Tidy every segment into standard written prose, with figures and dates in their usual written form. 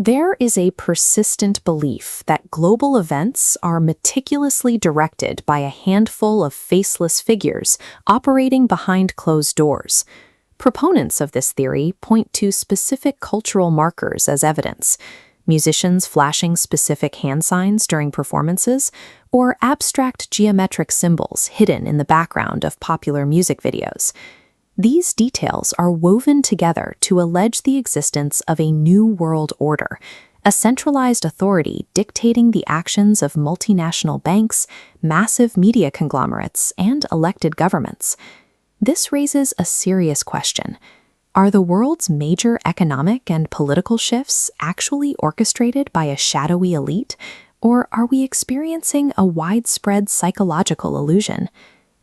There is a persistent belief that global events are meticulously directed by a handful of faceless figures operating behind closed doors. Proponents of this theory point to specific cultural markers as evidence: musicians flashing specific hand signs during performances, or abstract geometric symbols hidden in the background of popular music videos. These details are woven together to allege the existence of a new world order, a centralized authority dictating the actions of multinational banks, massive media conglomerates, and elected governments. This raises a serious question. Are the world's major economic and political shifts actually orchestrated by a shadowy elite, or are we experiencing a widespread psychological illusion?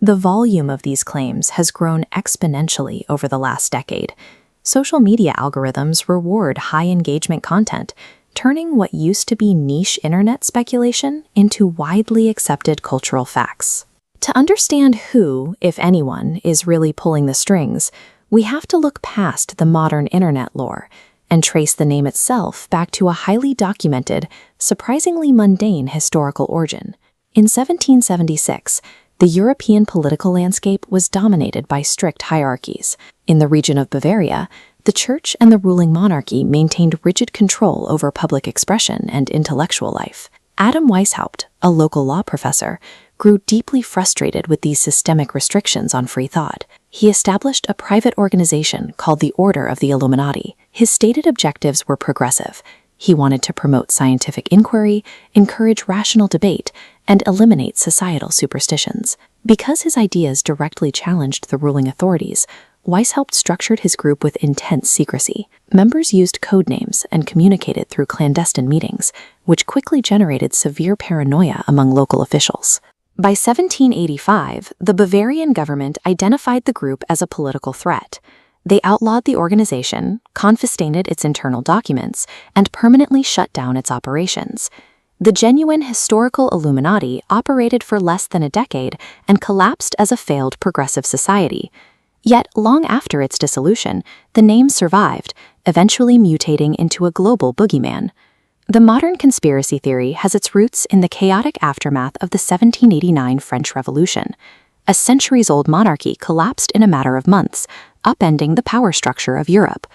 The volume of these claims has grown exponentially over the last decade. Social media algorithms reward high-engagement content, turning what used to be niche internet speculation into widely accepted cultural facts. To understand who, if anyone, is really pulling the strings, we have to look past the modern internet lore and trace the name itself back to a highly documented, surprisingly mundane historical origin. In 1776, the European political landscape was dominated by strict hierarchies. In the region of Bavaria, the church and the ruling monarchy maintained rigid control over public expression and intellectual life. Adam Weishaupt, a local law professor, grew deeply frustrated with these systemic restrictions on free thought. He established a private organization called the Order of the Illuminati. His stated objectives were progressive. He wanted to promote scientific inquiry, encourage rational debate, and eliminate societal superstitions. Because his ideas directly challenged the ruling authorities, Weishaupt structured his group with intense secrecy. Members used code names and communicated through clandestine meetings, which quickly generated severe paranoia among local officials. By 1785, the Bavarian government identified the group as a political threat. They outlawed the organization, confiscated its internal documents, and permanently shut down its operations. The genuine historical Illuminati operated for less than a decade and collapsed as a failed progressive society. Yet, long after its dissolution, the name survived, eventually mutating into a global boogeyman. The modern conspiracy theory has its roots in the chaotic aftermath of the 1789 French Revolution. A centuries-old monarchy collapsed in a matter of months, upending the power structure of Europe.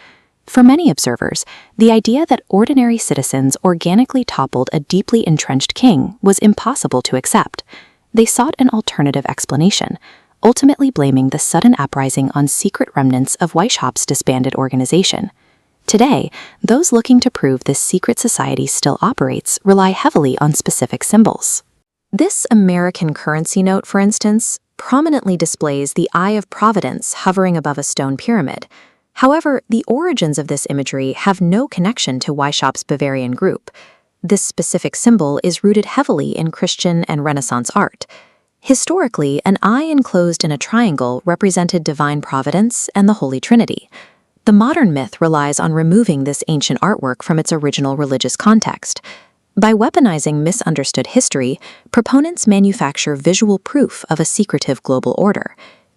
For many observers, the idea that ordinary citizens organically toppled a deeply entrenched king was impossible to accept. They sought an alternative explanation, ultimately blaming the sudden uprising on secret remnants of Weishaupt's disbanded organization. Today, those looking to prove this secret society still operates rely heavily on specific symbols. This American currency note, for instance, prominently displays the Eye of Providence hovering above a stone pyramid. However, the origins of this imagery have no connection to Weishaupt's Bavarian group. This specific symbol is rooted heavily in Christian and Renaissance art. Historically, an eye enclosed in a triangle represented divine providence and the Holy Trinity. The modern myth relies on removing this ancient artwork from its original religious context. By weaponizing misunderstood history, proponents manufacture visual proof of a secretive global order.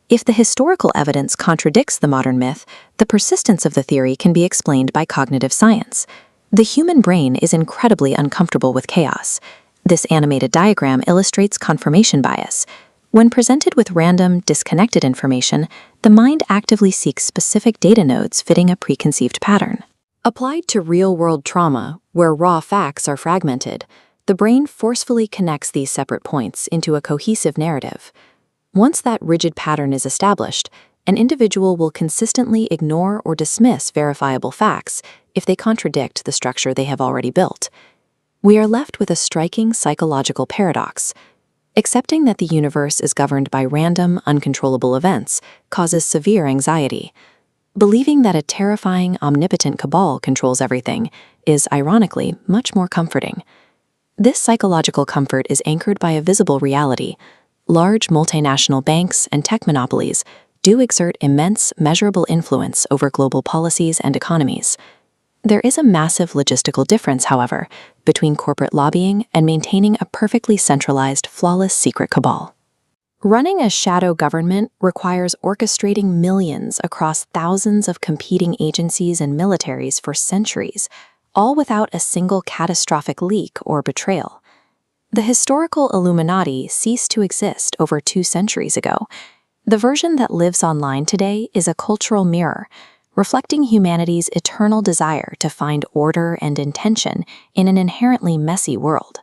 If the historical evidence contradicts the modern myth, the persistence of the theory can be explained by cognitive science. The human brain is incredibly uncomfortable with chaos. This animated diagram illustrates confirmation bias. When presented with random, disconnected information, the mind actively seeks specific data nodes fitting a preconceived pattern. Applied to real-world trauma, where raw facts are fragmented, the brain forcefully connects these separate points into a cohesive narrative. Once that rigid pattern is established, an individual will consistently ignore or dismiss verifiable facts if they contradict the structure they have already built. We are left with a striking psychological paradox. Accepting that the universe is governed by random, uncontrollable events causes severe anxiety. Believing that a terrifying, omnipotent cabal controls everything is, ironically, much more comforting. This psychological comfort is anchored by a visible reality. Large multinational banks and tech monopolies do exert immense, measurable influence over global policies and economies. There is a massive logistical difference, however, between corporate lobbying and maintaining a perfectly centralized, flawless secret cabal. Running a shadow government requires orchestrating millions across thousands of competing agencies and militaries for centuries, all without a single catastrophic leak or betrayal. The historical Illuminati ceased to exist over 2 centuries ago. The version that lives online today is a cultural mirror, reflecting humanity's eternal desire to find order and intention in an inherently messy world.